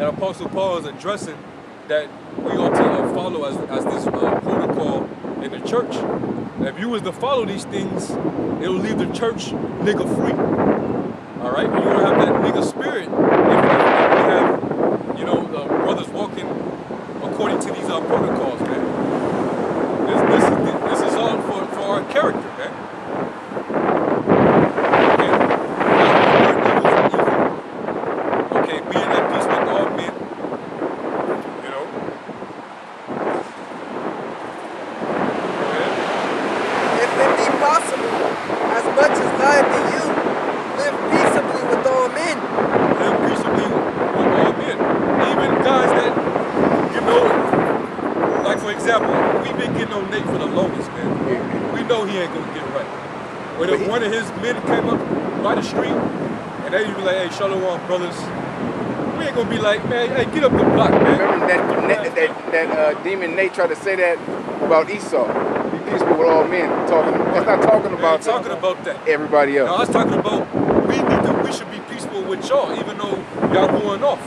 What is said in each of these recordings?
that Apostle Paul is addressing that we ought to follow as this protocol in the church. If you was to follow these things, it'll leave the church nigga free. All right, you don't have that nigga spirit if we have, you know, brothers walking according to these protocols, man. This is all for our character, man. Okay, being at peace with all men, you know. If it be possible, as much as lieth in you, live peaceably with all men. Live peaceably with all men. Even guys that, you know, like for example, we've been getting on Nate for the longest, man. We know he ain't gonna get right. But if one of his men came up by the street and they be like, hey, Shalom, brothers, we ain't gonna be like, man, hey, get up the block, man. Remember that demon Nate tried to say that about Esau. Be peaceful with all men. That's not talking about that. Everybody else. No, I was talking about we should be peaceful with y'all, even though y'all going off.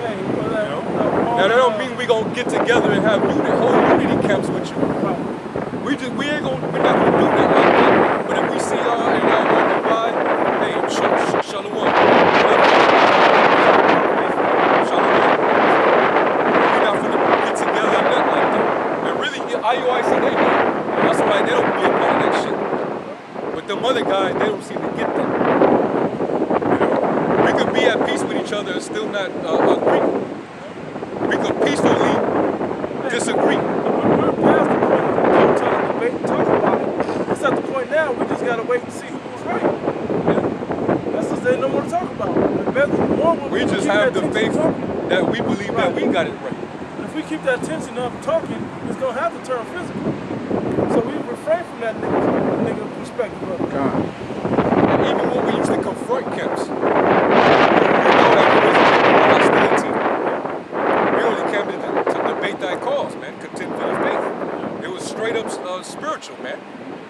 Hey, well, now that don't mean we gonna get together and have whole unity camps with you. We're not gonna do that like that. But if we see y'all and y'all walking by, hey, shalom. Shalom. We're not gonna get together and nothing like that. And really, IUIC, they do. That's why they don't be a part of that shit. But them other guys, they don't seem to get that. You know? We could be at peace with each other and still not agree. We could peacefully disagree. We're past the point of trying to debate and talk about it. It's at the point now we just gotta wait and see who was right. That's just they don't want to talk about it. We just have the faith that we believe that we got it right. If we keep that tension up talking, it's gonna have to turn physical. So we refrain from that nigga perspective of it. And even when we used to confront camps, we know that we wasn't hostility. We only came to debate thy cause, man. Contend for the faith. It was straight up spiritual, man.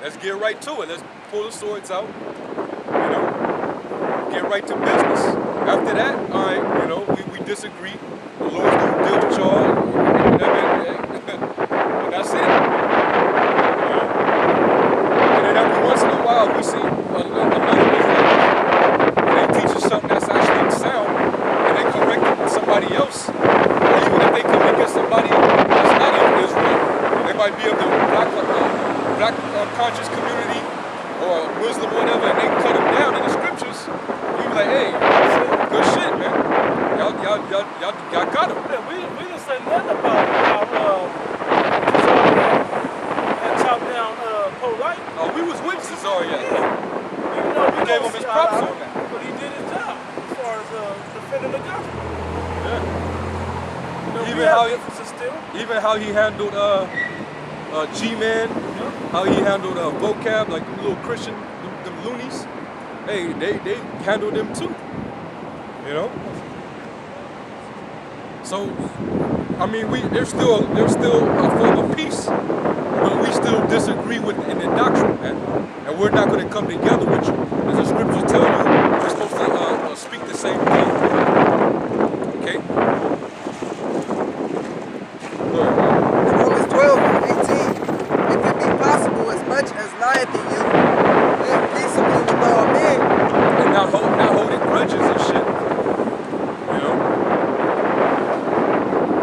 Let's get right to it. Let's pull the swords out. You know, get right to business. After that, all right, you know, we disagree. The Lord's gonna deal with y'all, and that's it. You know? And then every once in a while, we see another Israelite, and they teach us something that's actually sound, and they correct somebody else. Or even if they come against somebody that's not of Israel, they might be of the black conscious community or Muslim or whatever, and they cut them down in the scriptures. You be like, hey, good shit, man. Y'all got him. Yeah, we didn't say nothing about that chop down polite. Oh, we was with Cesaria. Yeah. Even though we gave him his props on that. But he did his job as far as defending the gospel. Yeah. You know, even how he handled G-Man, how he handled vocab, like them little Christian, them loonies. Hey, they handled them too. You know? So, I mean, there's still a form of peace, but we still disagree with in the doctrine, man. And we're not going to come together with you. As the scriptures tell you, we're supposed to speak the same thing. Okay? Romans 12:18. If it be possible, as much as lieth in you, live peaceably with all men. And not holding grudges and shit. You know?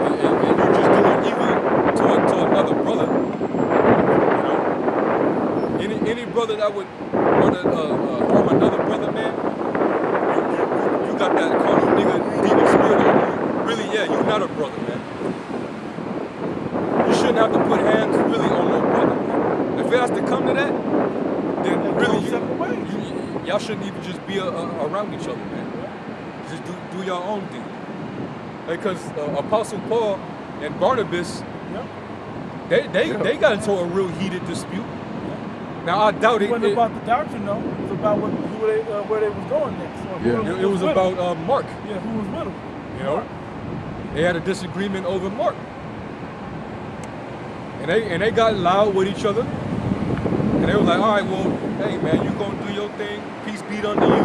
And you just doing evil to another brother. You know? Any brother that would want to harm another brother, man, you got that carnal nigga demon spirit on you. Really, yeah, you're not a brother, man. You shouldn't have to put hands really on no brother, man. If it has to come to that, then really y'all shouldn't even just be around each other, man. Just do your own thing. Because Apostle Paul and Barnabas, they got into a real heated dispute. Now I doubt it. It wasn't about the doctrine, though. It was about where they was going next. Yeah, it was about Mark. Yeah, who was with him? You know, they had a disagreement over Mark, and they got loud with each other. And they were like, all right, well, hey man, you gonna do your thing. Peace be unto you.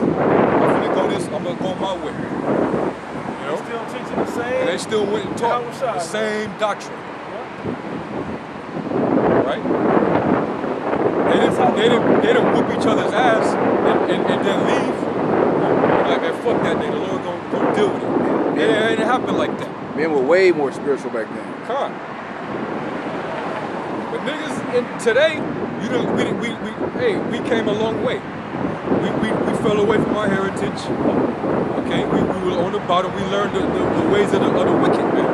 I'm gonna go my way. You know? Still teaching the same. And they still went and taught Yahweh Shai, the same doctrine, right? They didn't whoop each other's ass and then leave. Like, man, fuck that nigga. The Lord gonna deal with it. It didn't happen like that. Men were way more spiritual back then. Con. But niggas today, we came a long way. We fell away from our heritage. Okay, we were on the bottom. We learned the ways of the wicked, man.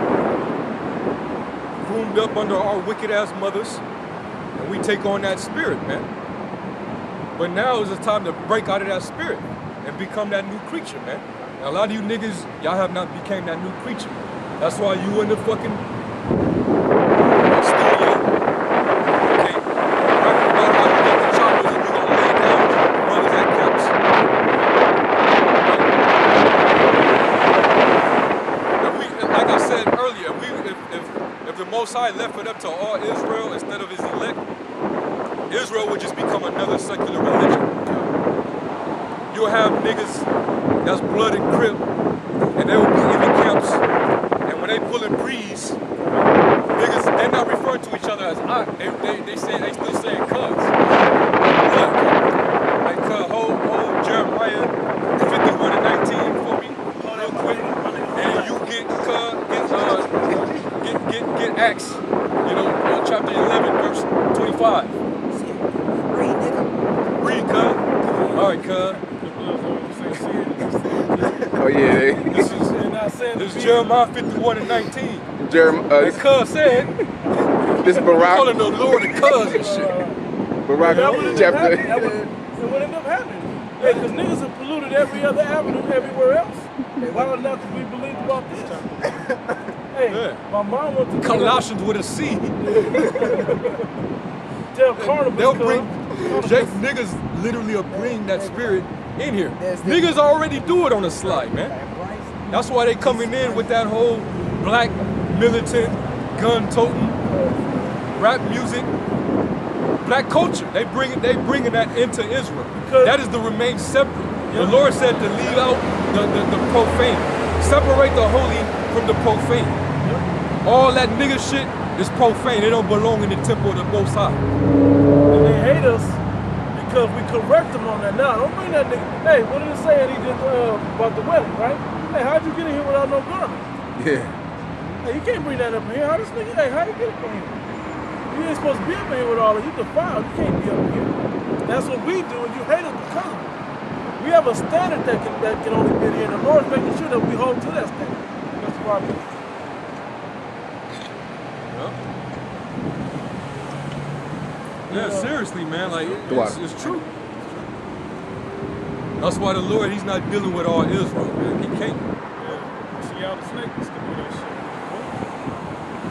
Groomed up under our wicked ass mothers, and we take on that spirit, man. But now is the time to break out of that spirit and become that new creature, man. Now, a lot of you niggas, y'all have not became that new creature. That's why you in the fucking studio, okay, rapping about how you got the choppers and you gonna lay down brothers at camps. Like I said earlier, if the Most High left it up to all Israel instead of his elect, Israel would just become another secular religion. You'll have niggas that's blood and crip, and they will be in the camps, and when they pulling breeze, niggas, they're not referring to each other as I. They still saying cuz. Look, like hold Jeremiah 51:19 for me, real quick, and you get Acts, chapter 11, verse 25. Read, nigga. Read, cuz. All right, cuz. Oh yeah, This is Jeremiah 51:19. Jeremiah. And cuz said, This is Barak. calling the Lord a cuz and shit. Barak That would chapter. end up happening. Hey, because niggas have polluted every other avenue everywhere else. Why would not we believe about this? Hey, Yeah. my mom went to Colossians with a C. tell Carnival. They'll bring, niggas literally will bring that spirit in here. Niggas already do it on the slide, man. That's why they coming in with that whole black militant, gun-toting, rap music, black culture. They bringing that into Israel. That is to remain separate. The Lord said to leave out the profane. Separate the holy from the profane. All that nigga shit is profane. It don't belong in the temple of the Most High. And they hate us because we correct them on that. Now, don't bring that nigga. Hey, what did it say he did about the wedding, right? Hey, how'd you get in here without no garment? Yeah. Hey, you can't bring that up in here. How this nigga, hey, how you get up in here? You ain't supposed to be up in here with all of you defiled. You can't be up in here. That's what we do, and you hate us because of it. We have a standard that can only be here, and the Lord's making sure that we hold to that standard. That's why we Yeah, seriously, man. Like, it's true. That's why the Lord, he's not dealing with all Israel, man. He can't. See, y'all the snake used to do that shit.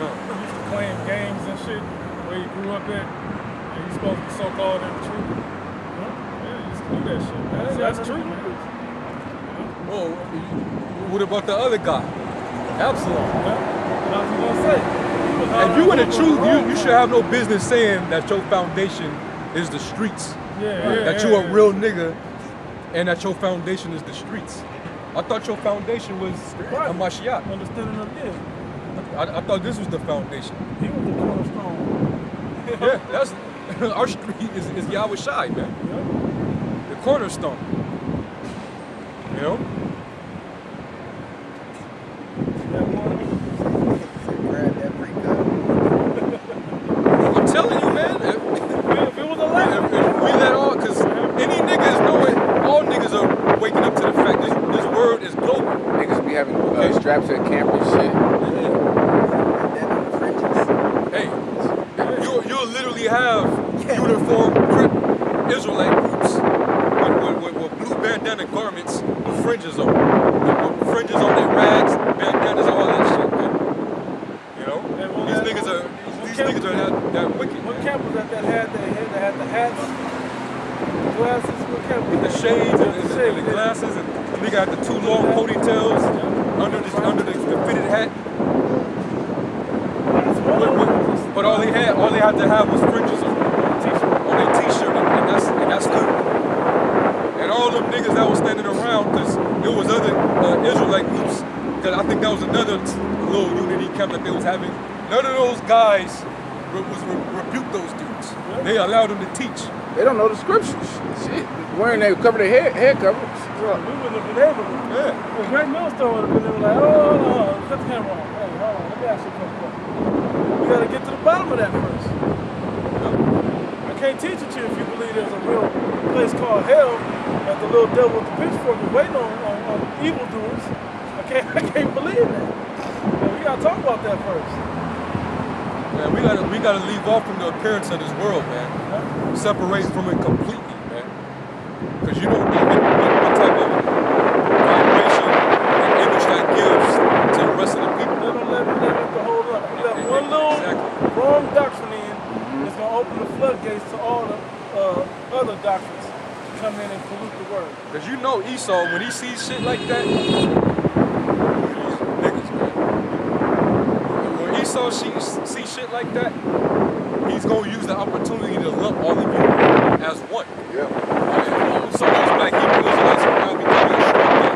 No. He used to claim games and shit where he grew up at, and he's supposed to be so-called in the truth. Yeah, he used to do that shit, man. So that's true, man. Oh, what about the other guy? Absalom. Yeah, what I was gonna say. If you in the truth, you should have no business saying that your foundation is the streets. That you a real nigga and that your foundation is the streets. I thought your foundation was a Mashiach. understanding of this. I thought this was the foundation. He was the cornerstone. Yeah, that's our street is Yahweh Shai, man. The cornerstone. You know? Grab that free gun. I'm telling you, man. If If it was a lie. we let all, because any niggas know it, all niggas are waking up to the fact this word is global. Niggas be having straps at camp and shit. Hey, you'll literally have uniform Crip Israelite groups with blue bandana garments with fringes on. With fringes on their rags, bandanas, all that shit, man. You know? These niggas are that wicked. What Man. camp was that had the hats, the glasses? What camp was The that? shades and the glasses, and the nigga had the two long ponytails under the fitted hat. But all they had to have was fringes on their t-shirt, and that's good. And And all them niggas that was standing around, because there was other Israelite groups, because I think that was another little unity camp that they was having. None of those guys rebuke those dudes. They allowed them to teach. They don't know the scriptures. Shit. Wearing they cover their head cover. We wouldn't have been able to. Yeah. Because Greg Millstone would have been there like, oh, cut the camera on. Hey, hold on, let me ask you a question. We got to get to the bottom of that first. I can't teach it to you if you believe there's a real place called hell that the little devil with the pitchfork is waiting on evildoers. I can't believe that. But we got to talk about that first. Man, we gotta leave off from the appearance of this world, man. Yeah. Separate from it completely, man. Because you don't know what type of vibration and image that gives to the rest of the people. They don't let the whole up. We let one little wrong doctrine in, it's going to open the floodgates to all the other doctrines to come in and pollute the word. Because you know Esau, when he sees shit like that, niggas, man. When Esau see shit like that, he's going to use the opportunity to lump all of you as one. Yeah. Some of those black Hebrew Israelites are now becoming a strong man.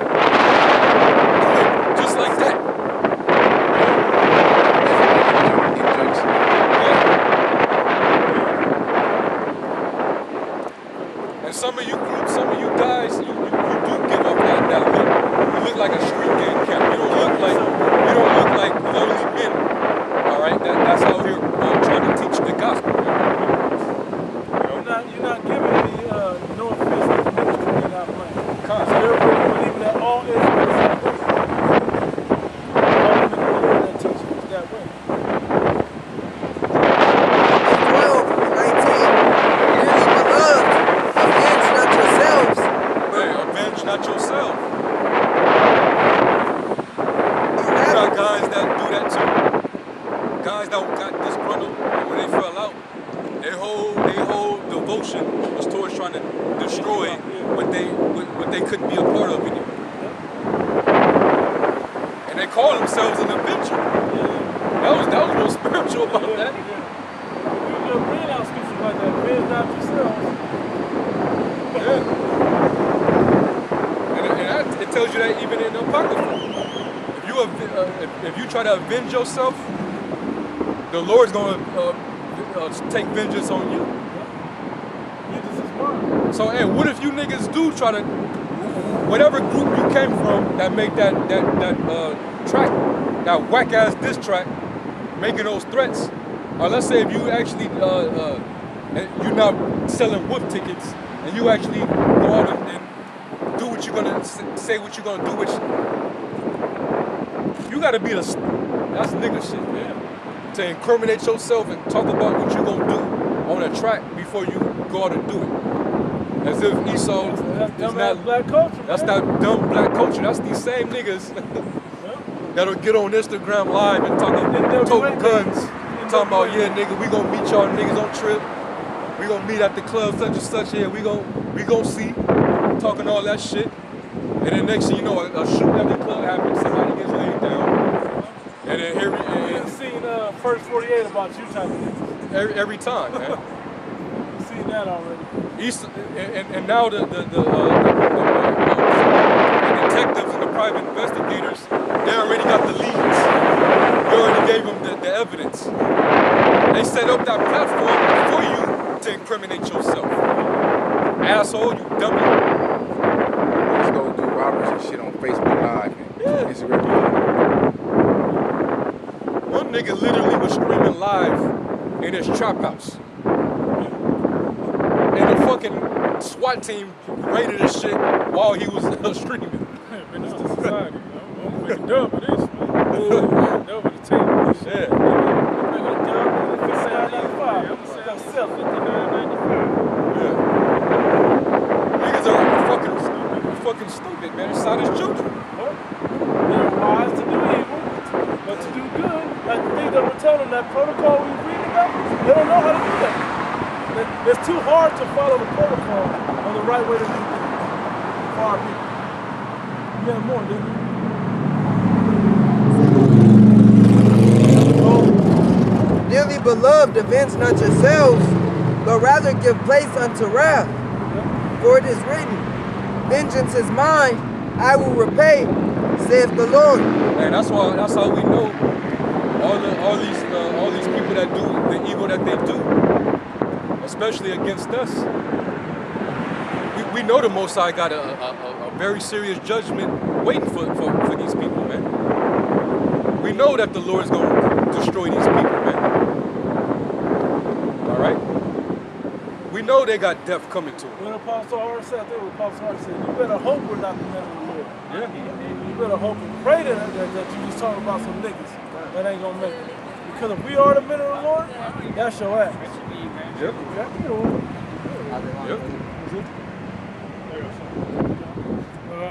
Just like that. And some of you guys, you do give up that look. You look like a street gang camp. You don't look like lonely men. All right, that's out here trying to teach the gospel. You're not giving any no offense to the ministry you're not playing. So Concept. everybody believing that all Israel is that way. All of that teaching is that way. 12:19. Dearly beloved, avenge not yourselves. Hey, avenge not yourself. But You got rather, guys that do that too. Guys that got disgruntled when they fell out. Their whole devotion was towards trying to destroy what they couldn't be a part of anymore. And they call themselves an avenger. That was more spiritual about that. You just bring out scriptures like that. Avenge not yourselves. Yeah. And it tells you that even in the Apocrypha. If you try to avenge yourself, the Lord's going to take vengeance on you. Jesus is mine. So, hey, what if you niggas do try to, whatever group you came from that make that track, that whack ass diss track, making those threats, or let's say if you actually, you're not selling wolf tickets, and you actually go out and do what you're gonna say, what you're gonna do, which you gotta be that's nigga shit, man. To incriminate yourself and talk about what you're gonna do on a track before you go out and do it. As if Esau That's is dumb not. black culture. That's man. that dumb black culture. That's these same niggas that'll get on Instagram live and tote guns and talking about, yeah, nigga, we gonna meet y'all niggas on trip. We gonna meet at the club such and such. Yeah, we gonna see. Talking all that shit. And then next thing you know, a shooting at the club happens. Somebody gets laid down. And then here I've seen First 48 about you type of niggas. every time, man. I've seen that already. And now the detectives and the private investigators, they already got the leads. We already gave them the evidence. They set up that platform for you to incriminate yourself. Asshole, you dummy. Let's go do robbers and shit on Facebook Live and Instagram Live. One nigga literally was screaming live in his trap house. And the fucking SWAT team raided his shit while he was streaming. Hey, man, this is society, you know. I'm making dub with this, man. Dub with the tape. Yeah. Niggas are fucking stupid, man. It's not his children. They're wise to do evil, but to do good, like the things that we're telling them, that protocol we read about, they don't know how to do that. It's too hard to follow the protocol on the right way to do things for our people. You have more, didn't you? dearly beloved, avenge not yourselves, but rather give place unto wrath. For it is written, Vengeance is mine, I will repay, saith the Lord. And that's how we know all these people that do the evil that they do, especially against us. We know the Most High got a very serious judgment waiting for these people, man. We know that the Lord is going to destroy these people, man. All right? We know they got death coming to them. When Apostle Hart said, I think what Apostle Hart said, you better hope we're not the men of the Lord. Yeah. You better hope and pray that you just talking about some niggas that ain't gonna make it. Because if we are the men of the Lord, that's your ass. Yep. Yep.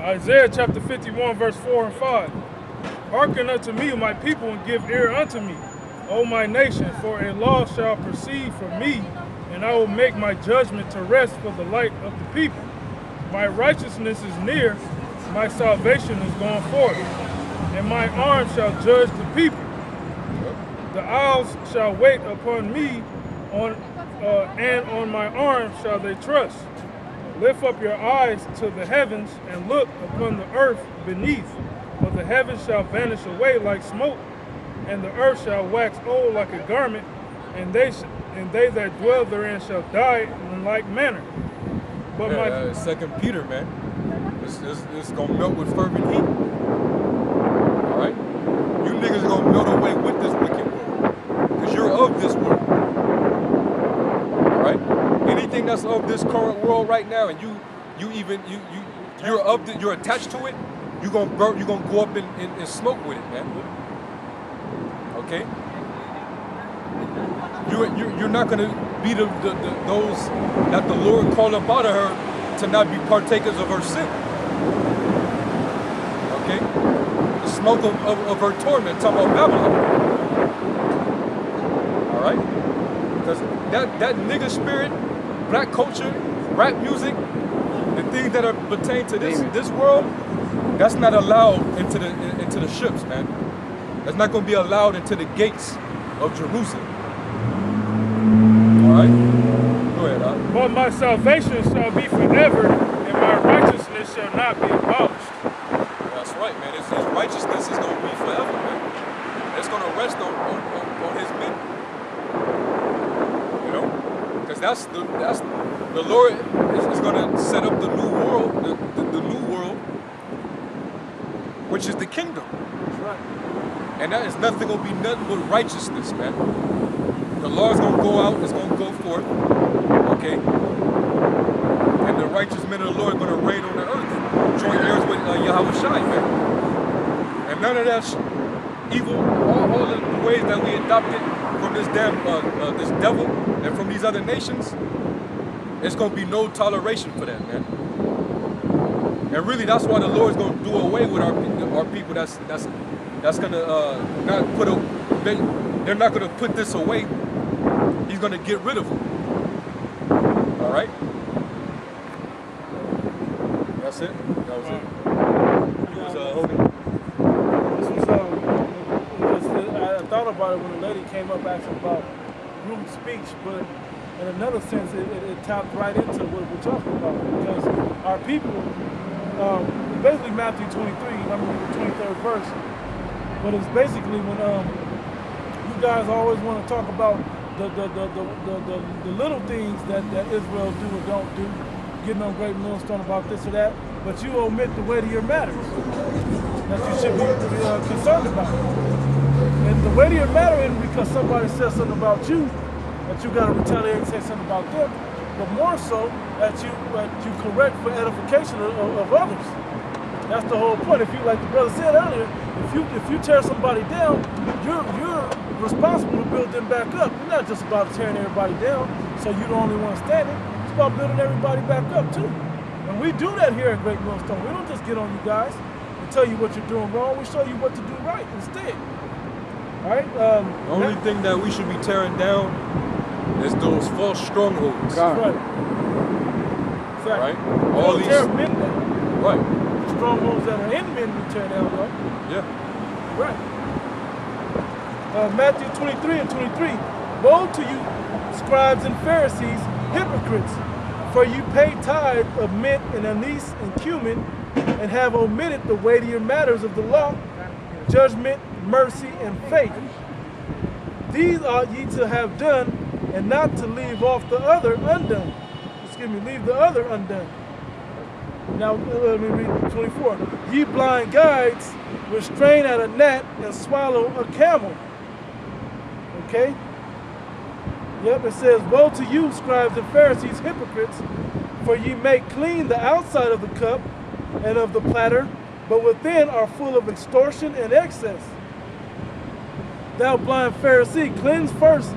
Isaiah chapter 51, verse 4 and 5. Hearken unto me, my people, and give ear unto me, O my nation, for a law shall proceed from me, and I will make my judgment to rest for the light of the people. My righteousness is near, my salvation is gone forth, and my arm shall judge the people. The isles shall wait upon me, and on my arm shall they trust. Lift up your eyes to the heavens and look upon the earth beneath, for the heavens shall vanish away like smoke, and the earth shall wax old like a garment, and they that dwell therein shall die in like manner. But Yeah, 2 Peter, man. It's gonna melt with fervent heat. All right? You niggas gonna melt away with this wicked world. Because you're of this world. All right? Anything that's of this current world right now, and you're attached to it, you're gonna go up in smoke with it, man. Okay? You're not gonna be those that the Lord called up out of her to not be partakers of her sin. Okay? The smoke of her torment, talking about Babylon. Alright? Because that nigga spirit, black culture, rap music, the things that are pertain to this world, that's not allowed into the ships, man. That's not gonna be allowed into the gates of Jerusalem. Alright? Go ahead, Al. But my salvation shall be forever, and my righteousness shall not be abolished. That's right, man. His righteousness is going to be forever, man. It's going to rest on his men. You know? Because that's the Lord is going to set up the new world, the new world, which is the kingdom. That's right. And that is nothing going to be nothing but righteousness, man. The law is going to go out, it's going to go forth, okay? And the righteous men of the Lord are going to reign on the earth, join heirs with Yahweh Shai, man. And none of that evil, all the ways that we adopted from this this devil and from these other nations, it's going to be no toleration for that, man. And really, that's why the Lord is going to do away with our people. That's going to not put they're not going to put this away. He's going to get rid of them. All right? That's it? That was it? It was Hogan? I thought about it when the lady came up asking about rude speech, but in another sense, it tapped right into what we're talking about. Because our people, basically Matthew 23, I mean the 23rd verse, but it's basically when you guys always want to talk about the little things that Israel do or don't do, getting on great millstone about this or that, but you omit the weightier matters that you should be concerned about. And the weightier matter isn't because somebody says something about you, that you got to retaliate and say something about them, but more so that you correct for edification of others. That's the whole point. If you, like the brother said earlier, if you tear somebody down, you're responsible to build them back up. You're not just about tearing everybody down so you're the only one standing. It's about building everybody back up too. And we do that here at Great Millstone. We don't just get on you guys and tell you what you're doing wrong. We show you what to do right instead. All right? The only thing that we should be tearing down is those false strongholds. Right. Exactly. Right? We All don't these. tear men down. Right. Strongholds that are in men we tear down, though. Yeah. Right. Matthew 23 and 23. Woe to you, scribes and Pharisees, hypocrites, For you pay tithe of mint and anise and cumin, and have omitted the weightier matters of the law, judgment, mercy, and faith. These ought ye to have done, and not to leave off the other undone. Leave the other undone. Now, let me read 24. Ye blind guides, which strain at a gnat and swallow a camel. Okay? Yep, it says, woe to you, scribes and Pharisees, hypocrites, for ye make clean the outside of the cup and of the platter, but within are full of extortion and excess. Thou blind Pharisee, cleanse first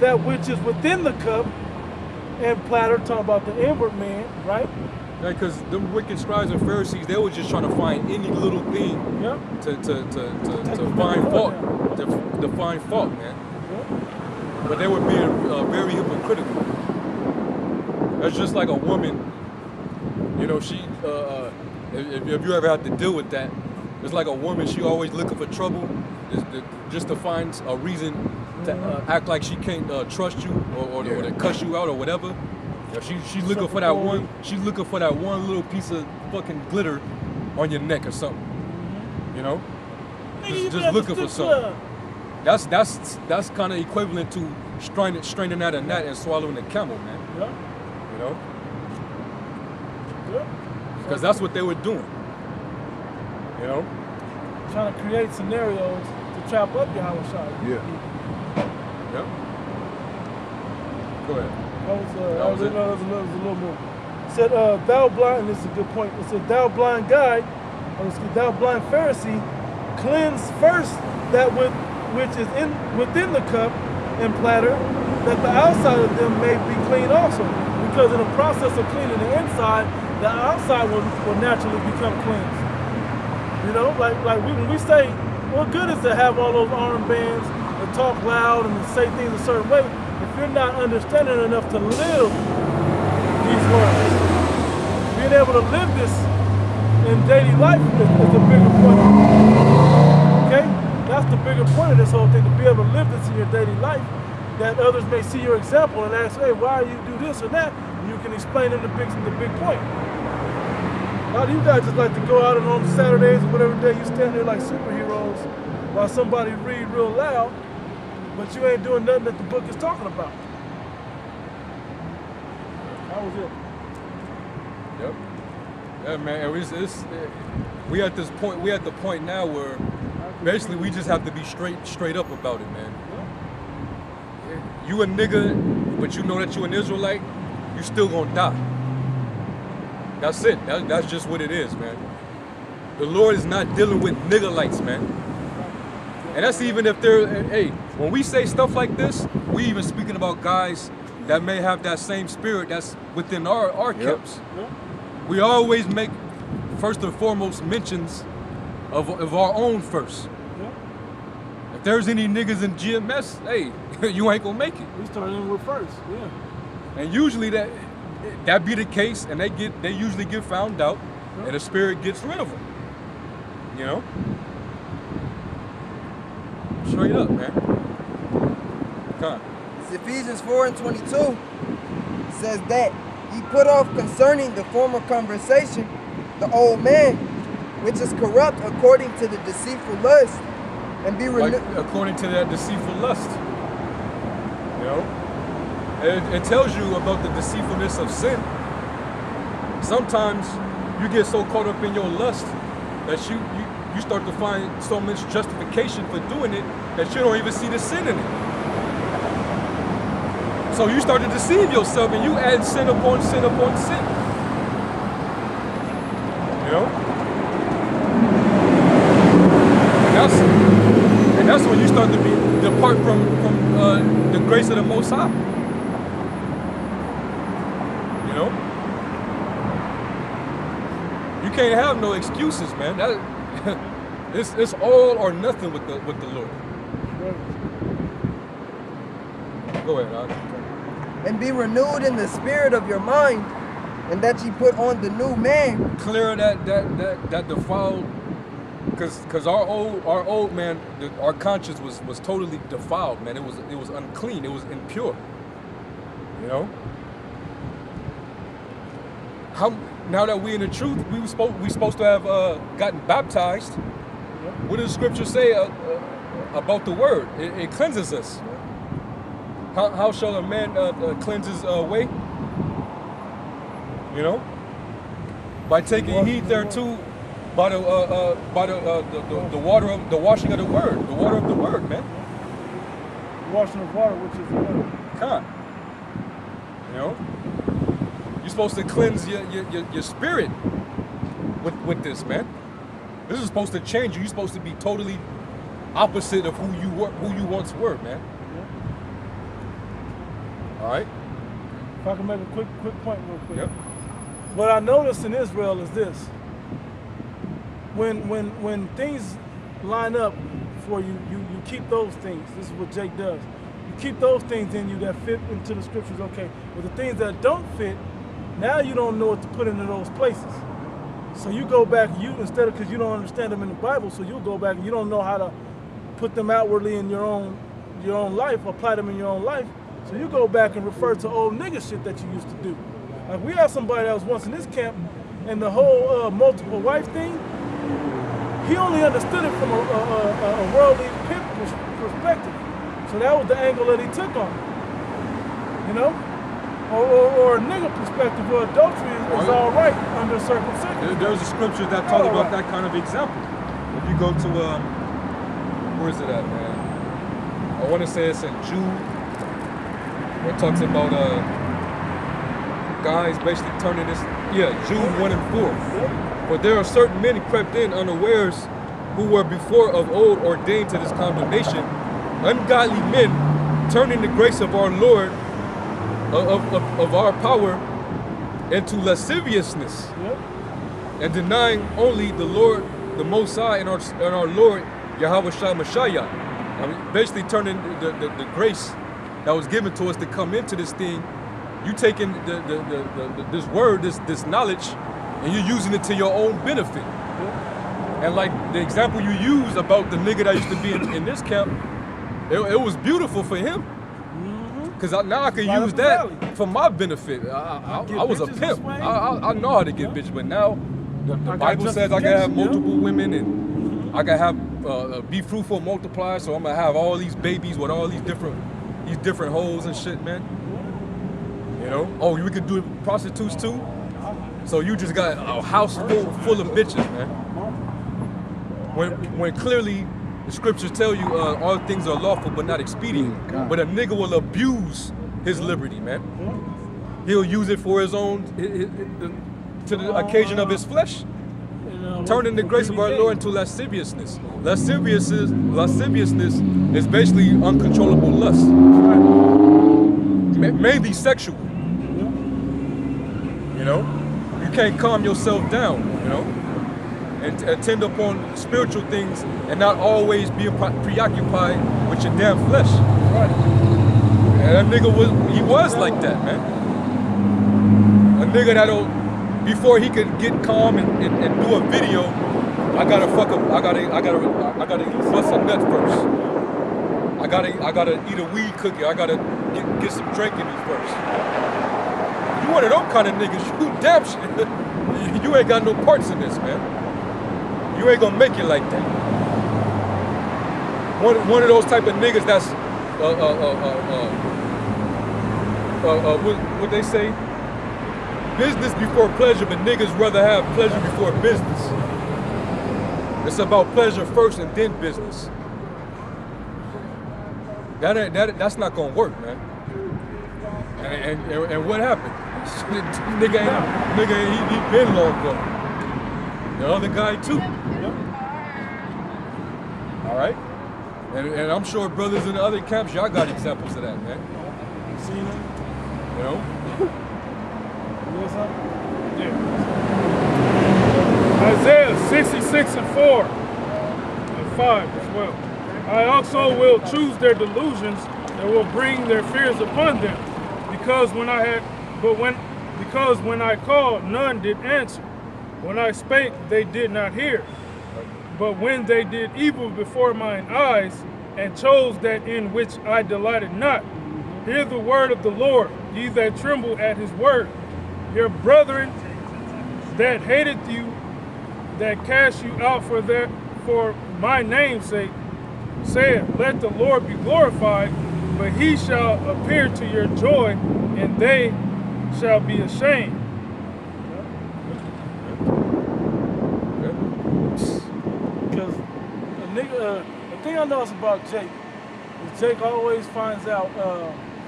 that which is within the cup and platter, talking about the inward man, right? Because them wicked scribes and Pharisees, they were just trying to find any little thing Yep. to find fault, to find fault, man. Yep. But they were being very hypocritical. That's just like a woman, you know, she, if you ever have to deal with that, it's like a woman, she always looking for trouble, just to find a reason to act like she can't trust you or to cuss you out or whatever. You know, she's looking for that one. She's looking for that one little piece of fucking glitter on your neck or something. You know, just looking for something. That's kind of equivalent to straining at a gnat and swallowing a camel, man. Yep. You know, Yep. because that's what they were doing. You know, Trying to create scenarios to trap up Yahweh Shai. Yeah. yeah. Go ahead. That was a little more. It said, thou blind, and this is a good point. It said, thou blind guide, thou blind Pharisee, cleanse first that which is within the cup and platter, that the outside of them may be clean also. Because in the process of cleaning the inside, the outside will naturally become cleansed. You know, like when we say, what good is to have all those armbands and talk loud and say things a certain way if you're not understanding enough to live these words? Being able to live this in daily life is the bigger point. Okay? That's the bigger point of this whole thing, to be able to live this in your daily life, that others may see your example and ask, hey, why do you do this or that? And you can explain them the big point. A lot of you guys just like to go out and on Saturdays or whatever day you stand there like superheroes while somebody read real loud, but you ain't doing nothing that the book is talking about. That was it. Yep. Yeah, man. We at this point. We at the point now where basically we just have to be straight up about it, man. You a nigga, but you know that you an Israelite, you still gonna die. That's it. That's just what it is, man. The Lord is not dealing with niggerlites, man. And that's even if they're, hey, when we say stuff like this, we even speaking about guys that may have that same spirit that's within our camps. Yep. We always make, first and foremost, mentions of our own first. Yep. If there's any niggas in GMS, hey, you ain't gonna make it. We started in with first, yeah. And usually that be the case, and they usually get found out, and the spirit gets rid of them. You know? Straight up, man. Come on. It's Ephesians 4:22. Says that ye put off concerning the former conversation the old man, which is corrupt according to the deceitful lust, and be renewed. Like, according to that deceitful lust. You know? It tells you about the deceitfulness of sin. Sometimes you get so caught up in your lust that you start to find so much justification for doing it that you don't even see the sin in it. So you start to deceive yourself and you add sin upon sin upon sin. You know? And that's when you start to depart from the grace of the Most High. You know? You can't have no excuses, man. It's all or nothing with the Lord. Go ahead, Alex. And be renewed in the spirit of your mind, and that ye put on the new man. Clear that defiled, because our old man, our conscience was totally defiled, man. It was unclean. It was impure. You know. now that we in the truth, we supposed to have gotten baptized. What does the scripture say about the word? It cleanses us. How shall a man cleanse his way? You know, by taking heed thereto, by the water of the washing of the word, the water of the word, man. Washing of water, which is the word. Come, you know, you're supposed to cleanse your spirit with this, man. This is supposed to change you. You're supposed to be totally opposite of who you once were, man. All right. If I can make a quick point real quick. Yep. What I noticed in Israel is this. When things line up for you, you keep those things. This is what Jake does. You keep those things in you that fit into the scriptures, okay. But the things that don't fit, now you don't know what to put into those places. So you go back, instead of, because you don't understand them in the Bible, so you'll go back and you don't know how to put them outwardly in your own life, apply them in your own life. So you go back and refer to old nigga shit that you used to do. Like we had somebody that was once in this camp, and the whole multiple wife thing, he only understood it from a worldly pimp perspective. So that was the angle that he took on it. You know? Or a nigga perspective where adultery is all right under certain circumstances. There's a scripture that talks about that kind of example. If you go to, where is it at, man? I want to say it's in Jude. Where it talks about guys basically turning this, Jude 1 and 4. But there are certain men crept in unawares who were before of old ordained to this condemnation, ungodly men turning the grace of our Lord of our power into lasciviousness, and denying only the Lord, the Most High, and our Lord Yahweh Shah Mashiach. I mean, basically turning the grace that was given to us to come into this thing. You taking this word, this knowledge, and you're using it to your own benefit. And like the example you used about the nigga that used to be in this camp, it was beautiful for him. Because now I can use that for my benefit. I was a pimp. I know how to get bitches, but now the Bible says I can have multiple women and I can have be fruitful, multiply. So I'm gonna have all these babies with all these different hoes and shit, man. You know? Oh, we could do prostitutes too. So you just got a house full of bitches, man. When clearly the scriptures tell you all things are lawful but not expedient. But a nigga will abuse his liberty, man. He'll use it for his own, to the occasion of his flesh. Turning the grace of our Lord into lasciviousness. Lasciviousness is basically uncontrollable lust. Mainly sexual. You know? You can't calm yourself down, you know? And attend upon spiritual things and not always being preoccupied with your damn flesh. Right. And that nigga was like that, man. A nigga that'll, before he could get calm and do a video, I gotta bust a nut first. I gotta eat a weed cookie. I gotta get some drink in me first. You one of those kind of niggas, you damn shit. You ain't got no parts in this, man. You ain't gonna make it like that. One of those type of niggas that's what they say? Business before pleasure, but niggas rather have pleasure before business. It's about pleasure first and then business. That's not gonna work, man. And what happened? nigga, he been long gone. The other guy too. All right, and I'm sure brothers in the other camps, y'all got examples of that, man. Seen it? You know? Yeah. Isaiah 66 and 4 and 5 as well. I also will choose their delusions and will bring their fears upon them, because when I called, none did answer. When I spake, they did not hear. But when they did evil before mine eyes, and chose that in which I delighted not, hear the word of the Lord, ye that tremble at his word. Your brethren that hated you, that cast you out for my name's sake, said, let the Lord be glorified, but he shall appear to your joy, and they shall be ashamed. Because the thing I notice about Jake is Jake always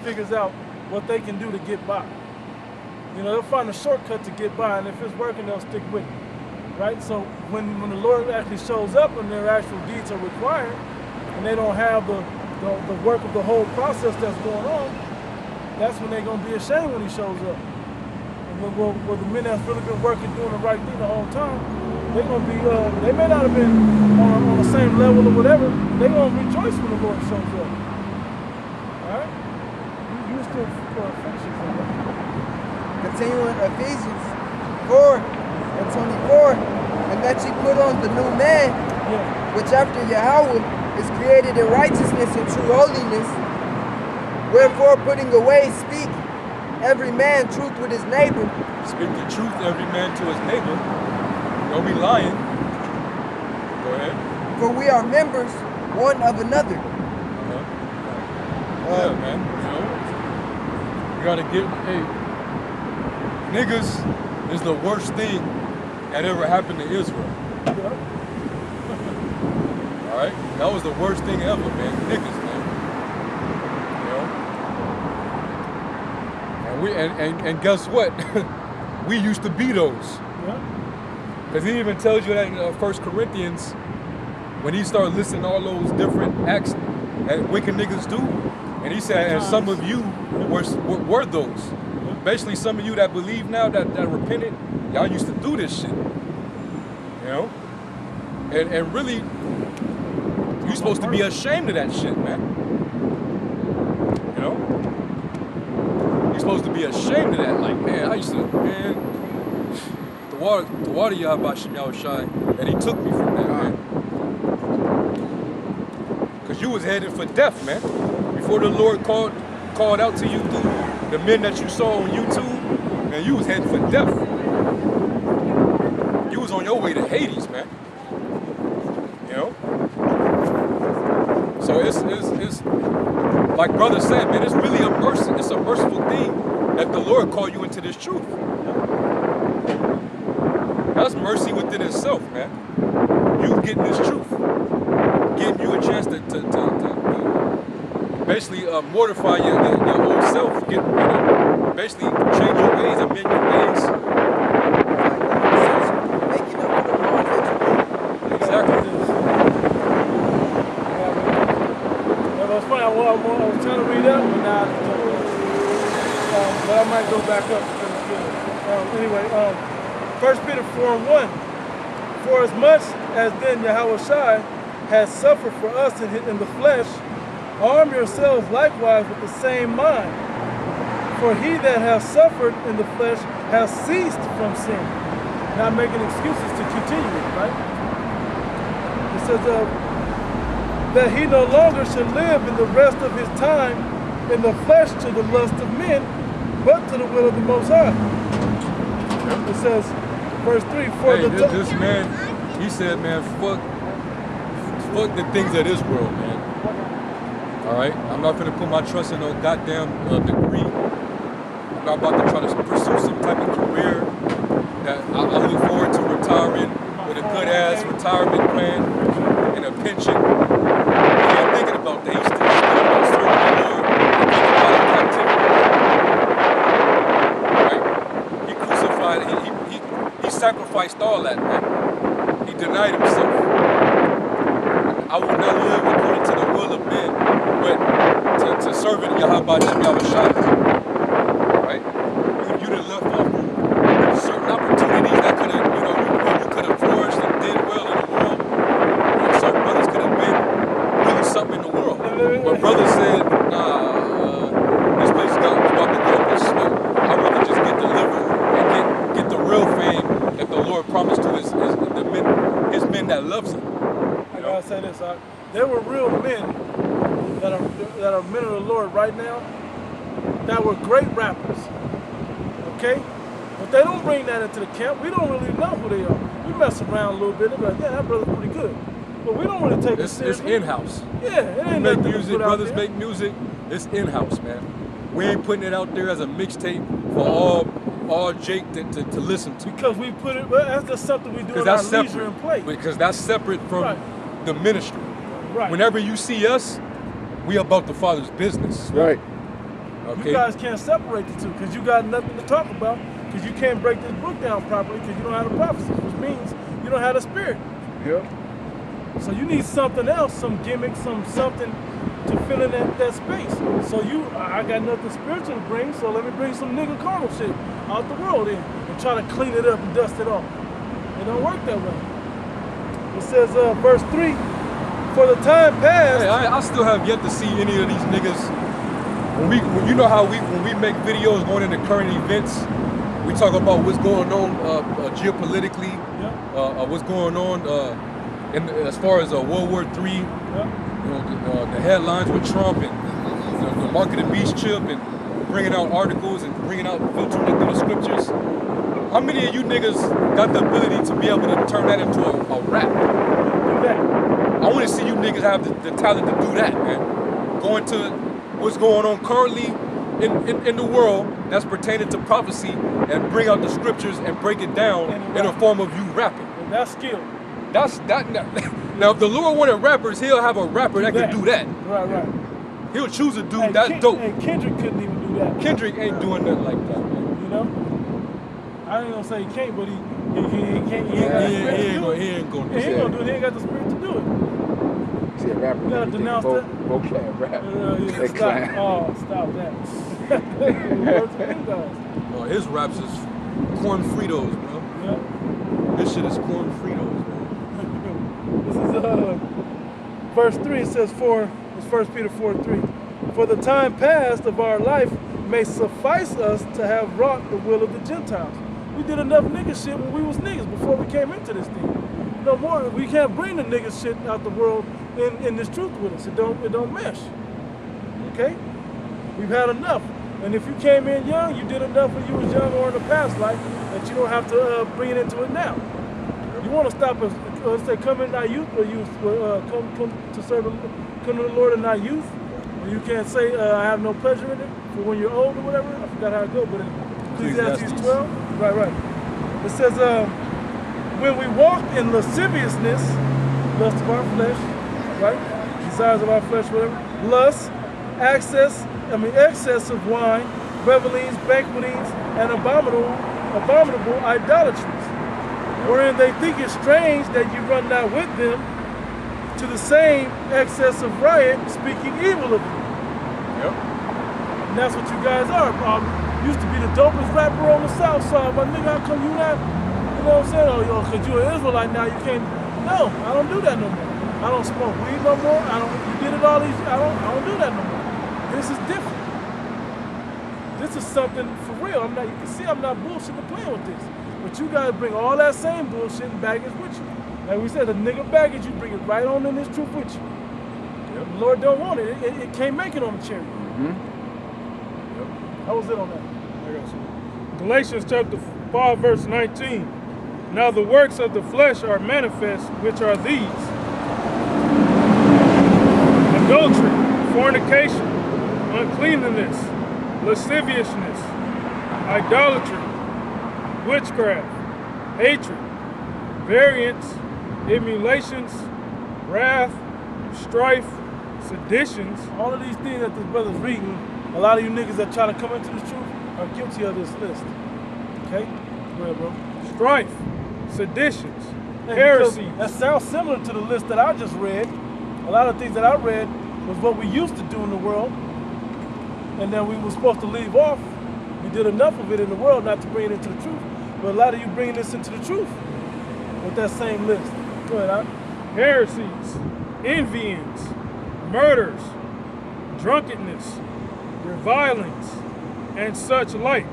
figures out what they can do to get by. You know, they'll find a shortcut to get by, and if it's working, they'll stick with it, right? So when the Lord actually shows up and their actual deeds are required, and they don't have the work of the whole process that's going on, that's when they're going to be ashamed when he shows up. And when the men that's really been working, doing the right thing the whole time, they're going to be, they may not have been on the same level or whatever, they're going to rejoice when the Lord shows up. All right? You still function for that. Continuing Ephesians 4 and 24, and that ye put on the new man, which after Yahweh is created in righteousness and true holiness. Wherefore, putting away, speak every man truth with his neighbor. Speak the truth, every man to his neighbor. Don't be lying. Go ahead. For we are members one of another. Yeah, man. You gotta get, niggas is the worst thing that ever happened to Israel. Alright? That was the worst thing ever, man. Niggas, man. You know? And guess what? We used to be those. Because he even tells you that in 1 Corinthians, when he started listing all those different acts that wicked niggas do, and he said, and some of you were those. Basically, some of you that believe now, that repented, y'all used to do this shit. You know? And really, you're supposed to be ashamed of that shit, man. You know? You're supposed to be ashamed of that. Like, man, I used to, man, the water Yahweh Shem Shai, and he took me from that, man. Because you was headed for death, man. Before the Lord called out to you through the men that you saw on YouTube, man, you was headed for death. You was on your way to Hades, man. You know? So it's like brother said, man, it's really a mercy. It's a merciful thing that the Lord called you into this truth. That's mercy within itself, man. You getting this truth, getting you a chance to basically mortify your old self, basically change your ways, amend your ways. Exactly. It was funny. I was trying to read up, but now but I might go back up. Anyway, 1 Peter 4 and 1. For as much as then Yahweh Shai has suffered for us in the flesh, arm yourselves likewise with the same mind. For he that has suffered in the flesh has ceased from sin, not making excuses to continue, right? It says that he no longer should live in the rest of his time in the flesh to the lust of men, but to the will of the Most High. It says, verse 3, for this man, he said, man, fuck the things of this world, man. All right, I'm not gonna put my trust in no goddamn degree. I'm not about to try to pursue some type of career that I look forward to retiring with a good ass retirement plan and a pension. He ain't thinking about that. He's still thinking about serving the Lord and thinking about his captivity. Right? He crucified. He sacrificed all that, man. He denied himself. I will not live according to the will of men, but to serve it Yahweh Shem Shai. Right? You done left off certain opportunities that could have, you could have flourished and did well in the world. Certain brothers could have been really something in the world. But brother said, nah, this place is about to go up in smoke. I'd rather just get delivered and get the real fame that the Lord promised to his men that loves him. I gotta say this, there were real men that are men of the Lord right now that were great rappers, okay? But they don't bring that into the camp. We don't really know who they are. We mess around a little bit. They're like, yeah, that brother's pretty good. But we don't really take it It's seriously. in-house. Yeah, it We ain't make nothing to music, put out brothers there. make music. It's in-house, man. We ain't putting it out there as a mixtape for all Jake to listen to. Because we put it, well, that's just something we do Because in our that's leisure separate. and play. Because that's separate from Right. the ministry. Right. Whenever you see us, we about the Father's business. Right. Okay. You guys can't separate the two because you got nothing to talk about because you can't break this book down properly because you don't have the prophecies, which means you don't have the spirit. Yep. So you need something else, some gimmick, something to fill in that space. So I got nothing spiritual to bring, so let me bring some nigga carnal shit out the world in and try to clean it up and dust it off. It don't work that way. It says, verse 3, for the time past. Hey, I still have yet to see any of these niggas. When you know how when we make videos going into current events, we talk about what's going on geopolitically, what's going on as far as World War III. You know, the headlines with Trump and the mark of the beast chip and bringing out articles and filtering it through the scriptures. How many of you niggas got the ability to be able to turn that into a rap? Do that. I want to see you niggas have the talent to do that, man. Go into what's going on currently in the world that's pertaining to prophecy and bring out the scriptures and break it down in a form of you rapping. And that's skill. Now, if the Lord wanted rappers, he'll have a rapper that can do that. Right. He'll choose a dude that's dope. And Kendrick couldn't even do that. Kendrick ain't doing nothing like that, man. You know? I ain't gonna say he can't, but he can't. He ain't gonna do He that. ain't gonna do it. He ain't got the spirit to do it. See a rapper. You gotta denounce that. Vocab rap. Yeah, They stop. clown. Oh, stop that. Words of you guys. His raps is corn Fritos, bro. Yeah. This shit is corn Fritos, man. This is verse 3. It says, it's 1 Peter 4:3. For the time past of our life may suffice us to have wrought the will of the Gentiles. We did enough nigga shit when we was niggas before we came into this thing. No more. We can't bring the nigga shit out the world in this truth with us. It don't mesh. Okay? We've had enough. And if you came in young, you did enough when you was young or in the past life that you don't have to bring it into it now. You want to stop us, let's say, come in thy youth, or you come to serve, come to the Lord in thy youth. And you can't say, I have no pleasure in it for when you're old or whatever. I forgot how it goes, but in Ecclesiastes 12, right. It says, when we walk in lasciviousness, lust of our flesh, right? Desires of our flesh, whatever. Lust, excess of wine, revelings, banquetings, and abominable idolatries, wherein they think it strange that you run not with them to the same excess of riot, speaking evil of you. Yep. And that's what you guys are. Used to be the dopest rapper on the south side, but nigga, how come you not, you know what I'm saying? Oh, yo, cause you're an Israelite now, you can't. No, I don't do that no more. I don't smoke weed no more. You did it all these, I don't do that no more. This is different. This is something for real. You can see I'm not bullshitting playing with this. But you guys bring all that same bullshit and baggage with you. Like we said, the nigga baggage, you bring it right on in this truth with you. Yep. The Lord don't want it. It can't make it on the cherry. Yep. How was it on that? I got you. Galatians chapter 5, verse 19. Now the works of the flesh are manifest, which are these: adultery, fornication, uncleanness, lasciviousness, idolatry, witchcraft, hatred, variance, emulations, wrath, strife, seditions. All of these things that this brother's reading, a lot of you niggas that try to come into the truth are guilty of this list. Okay? Go ahead, bro. Strife, seditions, And heresies. that sounds similar to the list that I just read. A lot of things that I read was what we used to do in the world, and then we were supposed to leave off. We did enough of it in the world not to bring it into the truth. But a lot of you bringing this into the truth with that same list. Go ahead, Al. Heresies, envyings, murders, drunkenness, revilings, and such like,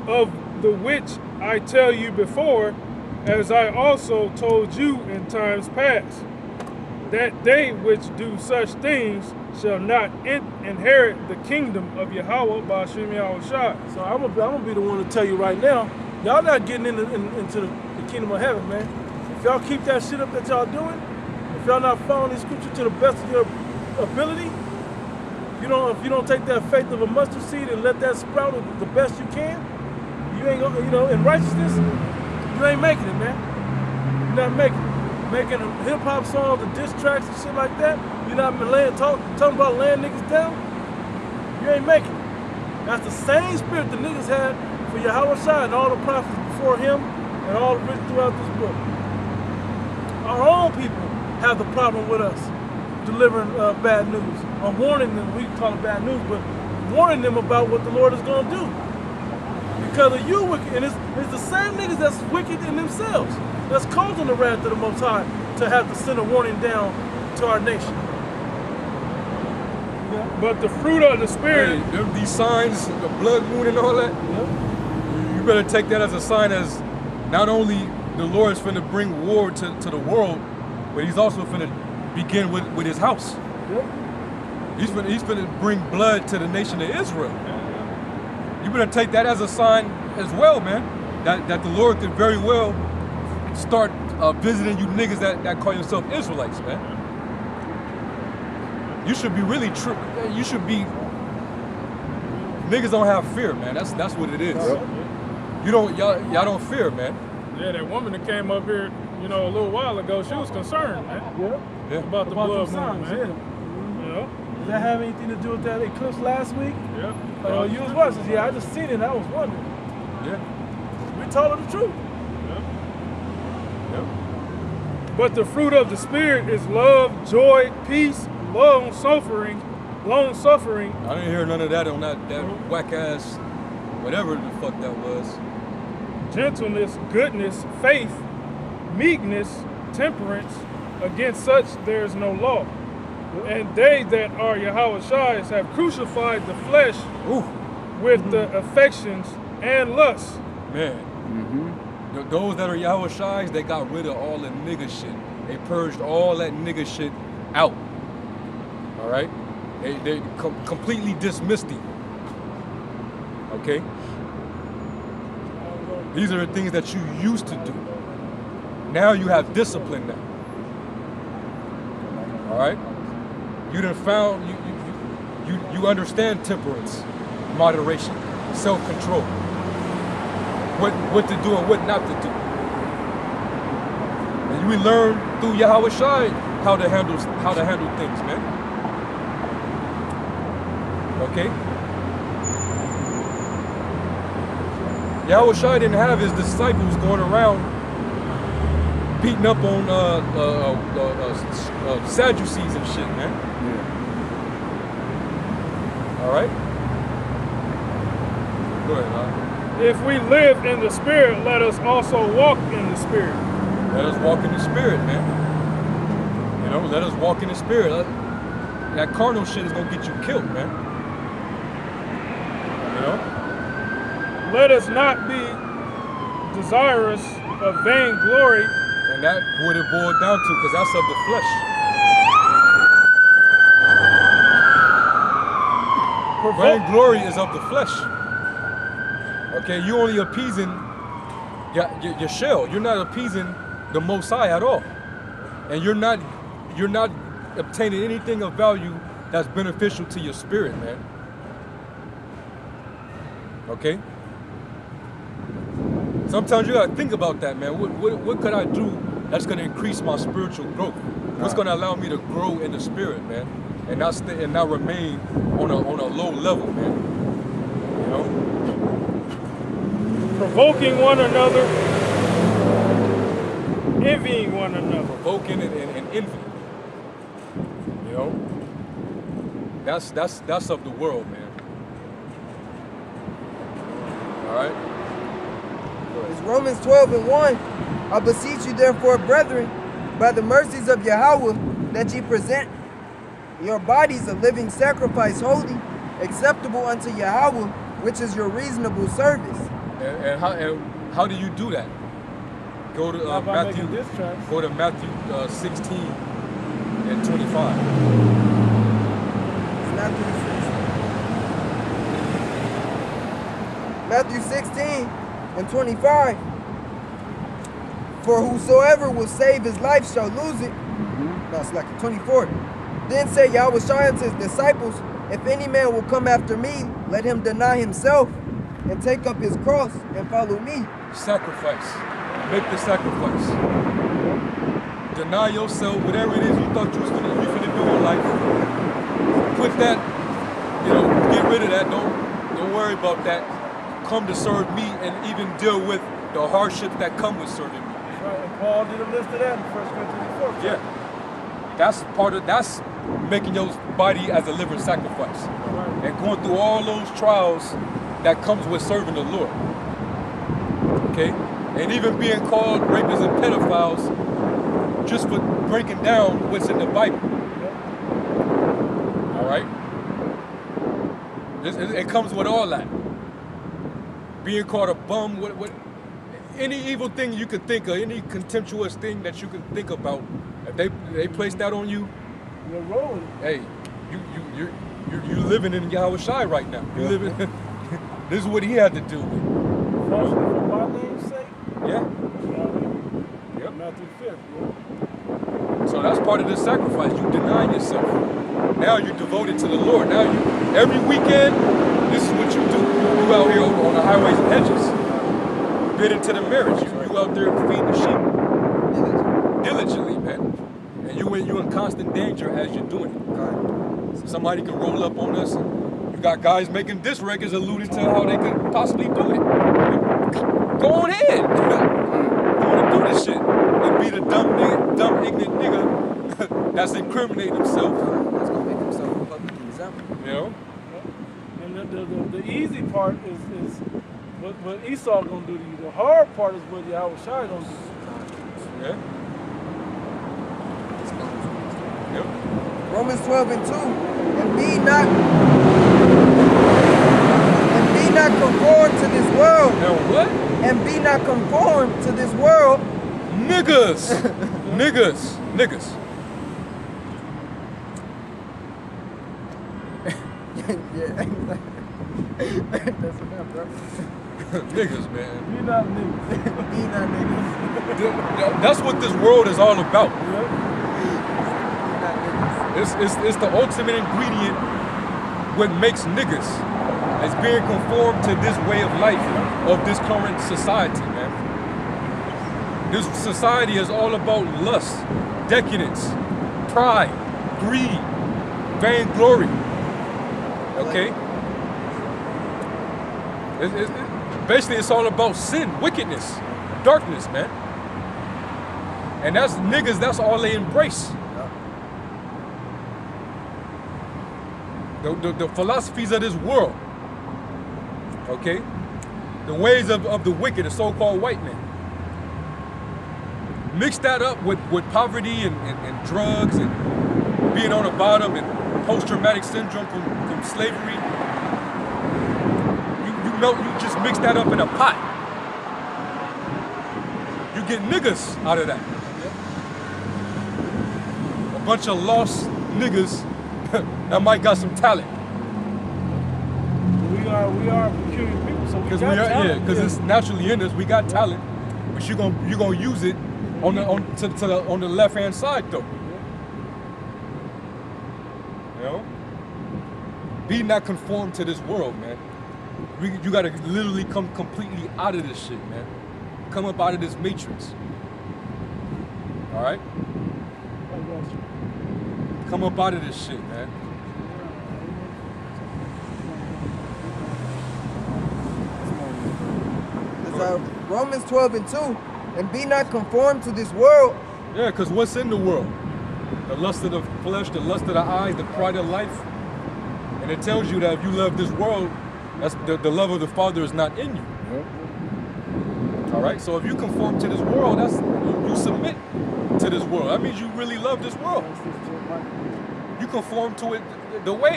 of the which I tell you before, as I also told you in times past, that they which do such things shall not inherit the kingdom of Yahweh by Hashem Yahushua. So I'm gonna be the one to tell you right now, y'all not getting into the kingdom of heaven, man. If y'all keep that shit up that y'all doing, if y'all not following these scriptures to the best of your ability, if you don't take that faith of a mustard seed and let that sprout the best you can, you ain't gonna, in righteousness, you ain't making it, man. You're not making it. Making hip hop songs and diss tracks and shit like that, you're not talking about laying niggas down, you ain't making it. That's the same spirit the niggas had for Yahweh Shai and all the prophets before him and all the written throughout this book. Our own people have the problem with us delivering bad news. I'm warning them, we call it bad news, but warning them about what the Lord is going to do. Because of you wicked, and it's the same niggas that's wicked in themselves that's causing the wrath of the Most High to have to send a warning down to our nation. Yeah. But the fruit of the Spirit... Hey, these signs, the blood moon and all that, you better take that as a sign as not only the Lord is finna bring war to the world, but he's also finna begin with his house. Yeah. He's finna bring blood to the nation of Israel. You better take that as a sign as well, man, that the Lord could very well start visiting you niggas that call yourself Israelites, man. You should be really you should be, niggas don't have fear, man. That's what it is. Y'all don't fear, man. Yeah, that woman that came up here, a little while ago, she was concerned, man. Yeah. About the blood signs, moon, man. Does that have anything to do with that eclipse last week? Yeah. You was watching? Yeah, I just seen it and I was wondering. Yeah. We told her the truth. But the fruit of the Spirit is love, joy, peace, long-suffering. I didn't hear none of that on that whack-ass, whatever the fuck that was. Gentleness, goodness, faith, meekness, temperance. Against such there is no law. And they that are Yahushai's have crucified the flesh with the affections and lusts. Man. Those that are Yahushai's, they got rid of all the nigga shit. They purged all that nigga shit out. All right? They completely dismissed him. Okay? These are the things that you used to do. Now you have discipline now. All right? You done found, you understand temperance, moderation, self-control. What to do and what not to do. And we learn through Yahweh Shai how to handle things, man. Okay? Yahweh Shai didn't have his disciples going around beating up on Sadducees and shit, man. All right? Go ahead, man. If we live in the Spirit, let us also walk in the Spirit. Let us walk in the Spirit, man. Let us walk in the Spirit. That carnal shit is gonna get you killed, man. Let us not be desirous of vainglory. And that what it boiled down to, because that's of the flesh. Vainglory is of the flesh. Okay, you only appeasing your shell. You're not appeasing the Most High at all, and you're not obtaining anything of value that's beneficial to your spirit, man. Okay. Sometimes you gotta think about that, man. What could I do that's gonna increase my spiritual growth? What's gonna allow me to grow in the spirit, man, and not remain on a low level, man? Provoking one another, envying one another. Provoking and envy. That's of the world, man. All right. It's Romans 12:1. I beseech you therefore, brethren, by the mercies of Yahweh, that ye present your bodies a living sacrifice, holy, acceptable unto Yahweh, which is your reasonable service. And how do you do that? Go to Matthew 16. and 25. It's Matthew 16 and 25. For whosoever will save his life shall lose it. That's like 24. Then said Yahushua unto his disciples, if any man will come after me, let him deny himself and take up his cross and follow me. Sacrifice. Make the sacrifice. Deny yourself, whatever it is you thought you was gonna do in life. Put that, get rid of that. Don't worry about that. Come to serve me and even deal with the hardships that come with serving me. Right, and Paul did a list of that in 1 Corinthians 4. Yeah. That's making your body as a living sacrifice. Right. And going through all those trials that comes with serving the Lord. Okay? And even being called rapists and pedophiles just for breaking down what's in the Bible. All right? It comes with all that. Being called a bum, what any evil thing you could think of, any contemptuous thing that you can think about, if they place that on you, You're rolling. hey, you living in Yahushua right now. You living. This is what he had to do with. Falsely for my name's sake. Yeah. Yep. Matthew 5th. Yeah. So that's part of the sacrifice. You deny yourself. Now you're devoted to the Lord. Now every weekend, this is what you do. You out here on the highways and hedges, bid into the marriage. You out there feeding the sheep diligently, man. And you in constant danger as you're doing it. Somebody can roll up on us. You got guys making diss records alluding to how they could possibly do it. Go on ahead. Go on and do this shit. And be the dumb, ignorant nigga that's incriminating himself. That's gonna make himself a public example. You know? And the easy part is what Esau gonna do to you. The hard part is what Yahushua gonna do. Yeah. Yep. Romans 12 and 2. And be not conformed to this world. And what? And be not conformed to this world. Niggas. Niggas. Yeah. That's enough, bro. Niggas, man. Be not niggas. Be not niggas. That's what this world is all about. Yeah. It's the ultimate ingredient. What makes niggas is being conformed to this way of life of this current society, man. This society is all about lust, decadence, pride, greed, vainglory. Okay? Basically, it's all about sin, wickedness, darkness, man. And that's niggas, that's all they embrace. The philosophies of this world, okay? The ways of the wicked, the so-called white man. Mix that up with poverty and drugs and being on the bottom and post-traumatic syndrome from slavery. You just mix that up in a pot. You get niggas out of that. A bunch of lost niggas that might got some talent. We are peculiar people, so we got talent. Yeah, because it's naturally in us. We got talent, but you're gonna use it on the left hand side though. You know, be not conformed to this world, man. You gotta literally come completely out of this shit, man. Come up out of this matrix. All right. Come up out of this shit, man. Romans 12 and 2. And be not conformed to this world. Yeah, because what's in the world? The lust of the flesh, the lust of the eyes, the pride of life. And it tells you that if you love this world, that's the love of the Father is not in you. All right, so if you conform to this world, that's you submit to this world. That means you really love this world. You conform to it the way.